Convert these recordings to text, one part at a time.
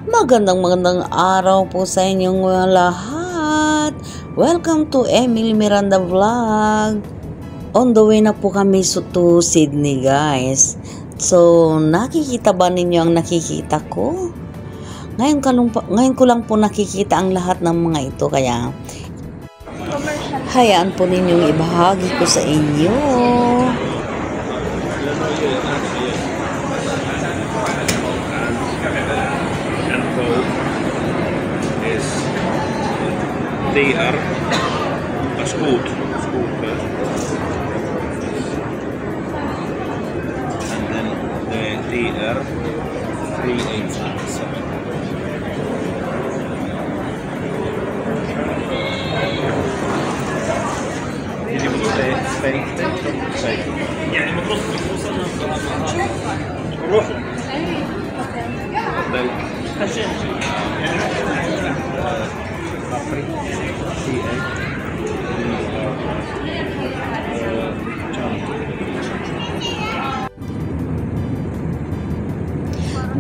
Magandang araw po sa inyong mga lahat. Welcome to Emily Miranda Vlog. On the way na po kami to Sydney, guys. So, nakikita ba ninyo ang nakikita ko? Ngayon ko lang po nakikita ang lahat ng mga ito, kaya hayaan po ninyong ibahagi ko sa inyo. DR Scoot first, and then the DR 387.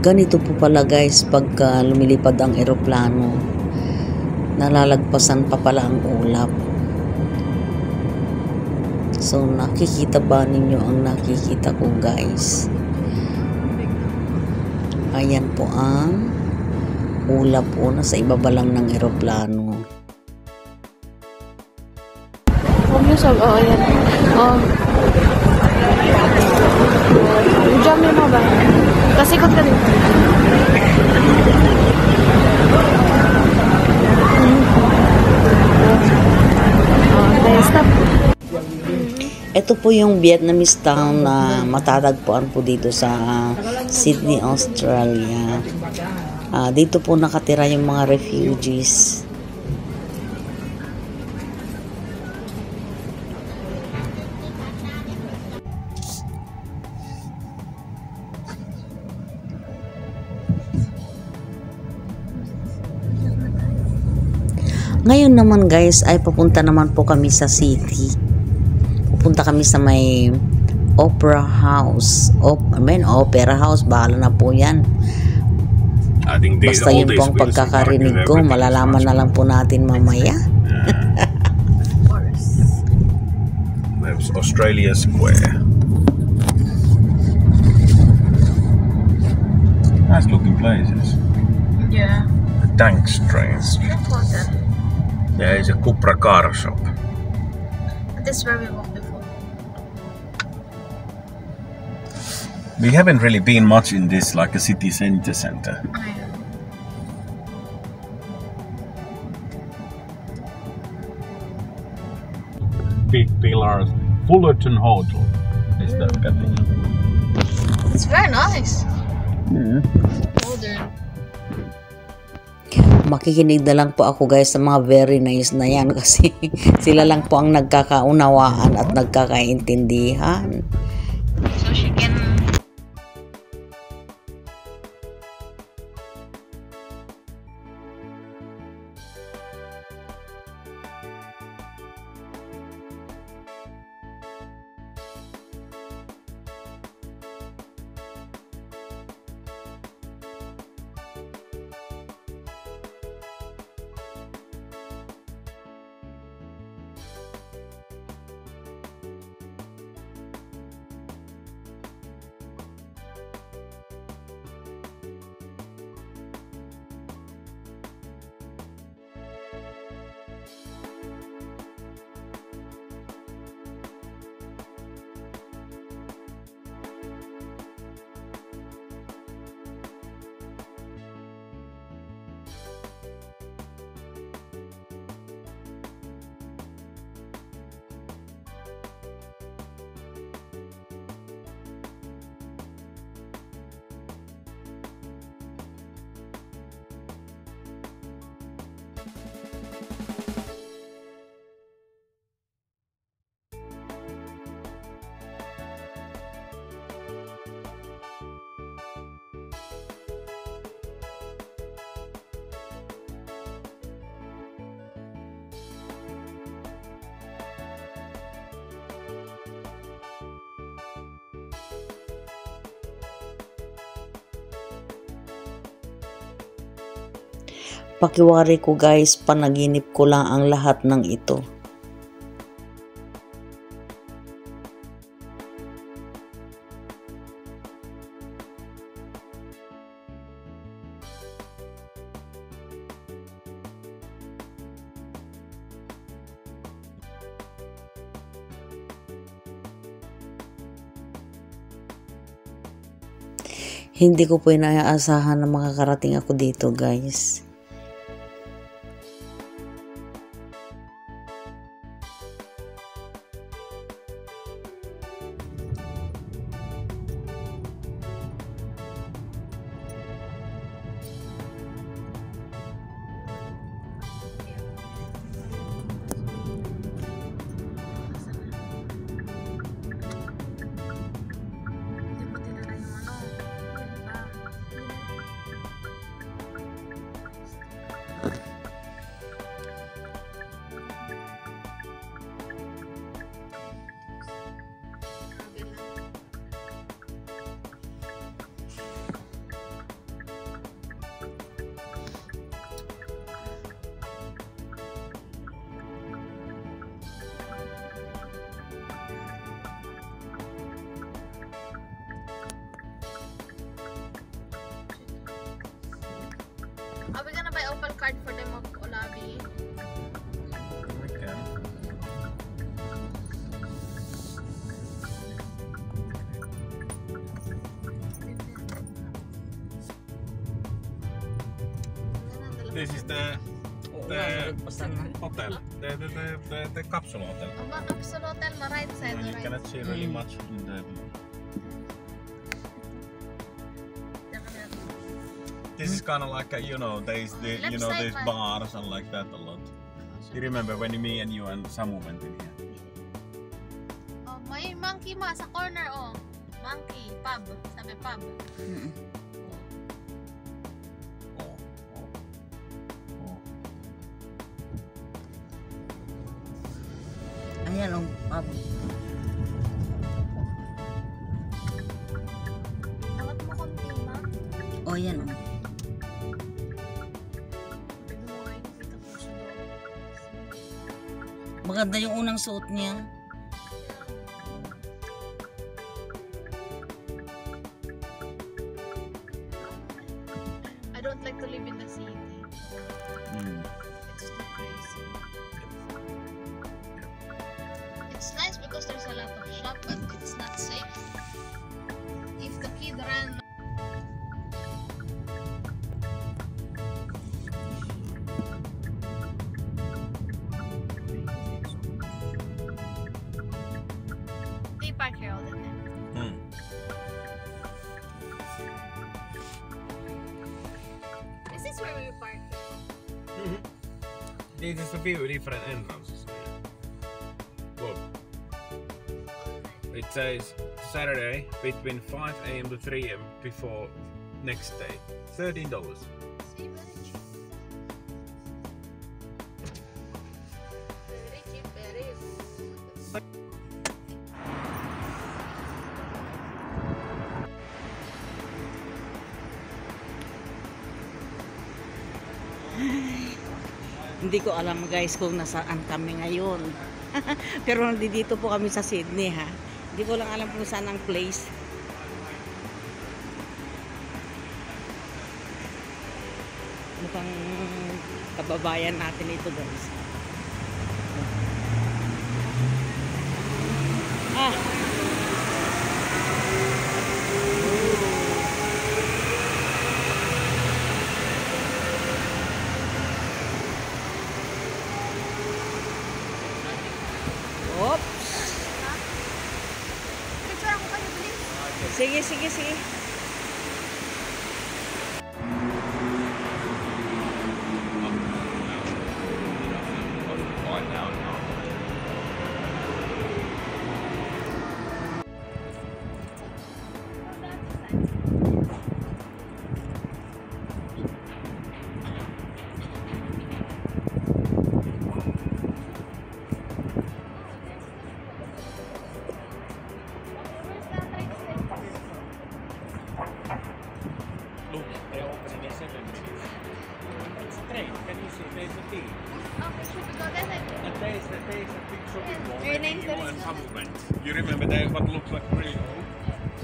Ganito po pala, guys, pagka lumilipad ang eroplano, nalalagpasan pa pala ang ulap. So, nakikita ba ninyo ang nakikita ko, guys? Ayan po ang ulap po na sa ibaba lang ng eroplano. Oh, ayan. Diyan mo ba? Kasikot ka din. Okay, stop. Ito po yung Vietnamese town na matatagpuan po dito sa Sydney, Australia. Dito po nakatira yung mga refugees. Ngayon naman, guys, ay papunta naman po kami sa city. Pupunta kami sa may opera house. Opera house, bahala na po yan. Basta yun po ang pagkakarinig ko, malalaman na lang po natin mamaya. There's Australia Square. Nice looking places. Yeah. The Tanks train. Yeah, it's a Cupra car shop. This is where we walked before. We haven't really been much in this, like a city center. Big pillars. Fullerton Hotel is the building. It's very nice. Yeah. Modern. Makikinig na lang po ako, guys, sa mga very nice na yan kasi sila lang po ang nagkakaunawaan at nagkakaintindihan. So she can... Pakiwari ko guys, panaginip ko lang ang lahat ng ito. Hindi ko po inaasahan na makakarating ako dito guys. Are we gonna buy Opal card for them of Olabi? We can. This is the hotel, the capsule hotel. Capsule Hotel, my right side. You cannot see really much in the. This is kind of like a, you know, there's bars and like that a lot. You remember when me and you and Samu went in here? Oh, may monkey ma sa corner oh. Monkey, pub, sabi pub. Ayan ang pub. Awat mo konti ma. O yan o. Maganda yung unang suot niya. I don't like to live in the city. It's too crazy. It's nice because there's a lot of shop, but it's not safe. If the kid ran. They park here all the time. Is this where we park? This is a few different entrances. Look. It says Saturday between 5 AM to 3 AM before next day. $13. See, very cheap. Very cheap, very. Hindi ko alam guys kung nasaan kami ngayon. Pero nandito po kami sa Sydney ha. Hindi ko lang alam kung saan ang place. Mukhang kababayan natin ito guys. Ah! Oops! Picture ako kayo, please. Sige, sige, sige. train. Can you see? There's a T. Okay, should we go there then? And there's a big shopping mall. Your Maybe name you there is and good. some went. You remember there what looks like green hole?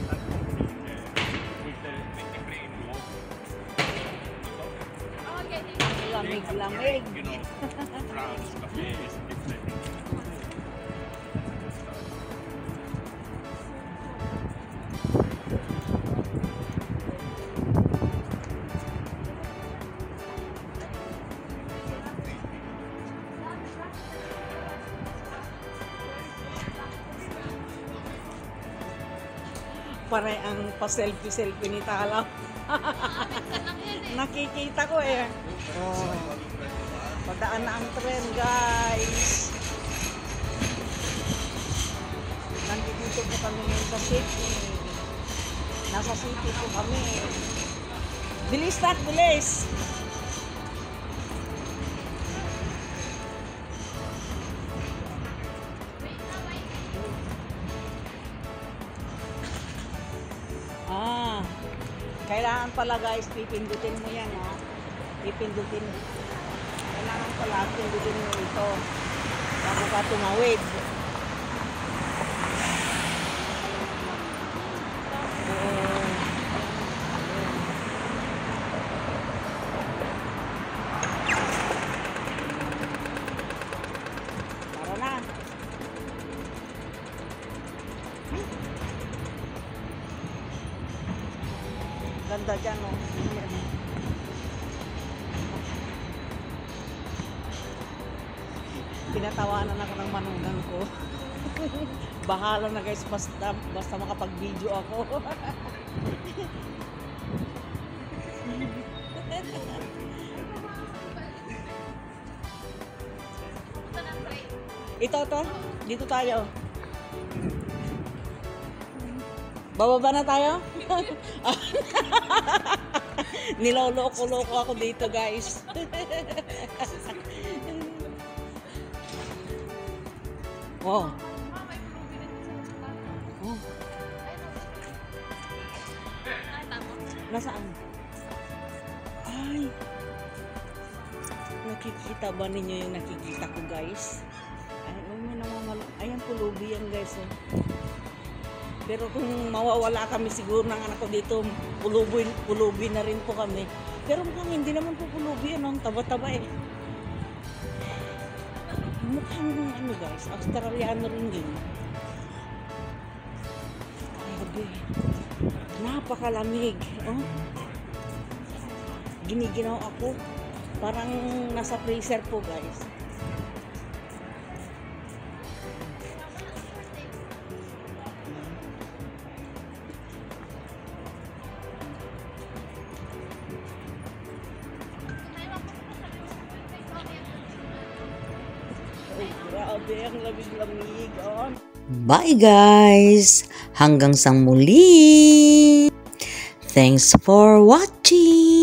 That's what we need there. With the green wall. Oh, okay. Lamig-lamig. You know, France cafes, different things. Pare ang pa-selfie-selfie ni Tala. Nakikita ko eh. Oh. Padaan na ang tren, guys. Nandito po kami ngayon sa city. Nasa city po kami. Bilis tak, bilis! Kailangan pala guys, pipindutin mo yan ha. Pipindutin. Kailangan pala pindutin mo ito. Bago ka tumawid. Tara na. Ganda dyan, oh. Pinatawanan ako ng manugang ko. Bahala na guys, basta makapag-video ako. Ito, dito tayo. Bababa na tayo? Niloloko-loko ako dito guys. Oh. Oh. Nasaan? Ay. Nakikita ba ninyo yung nakikita ko guys? Ay, may namamalo. Ayan, pulubi yan guys. Oh. Pero kung mawawala kami siguro ng anak ko dito, pulubi na rin po kami. Pero mukhang hindi naman po pulubi yan, ang taba-taba eh. Mukhang ano guys, Australiano rin yun. Grabe. Napakalamig. Oh. Giniginaw ako. Parang nasa freezer po guys. Grabe, ang lamig-lamig. Oh. Bye guys! Hanggang sa muli! Thanks for watching!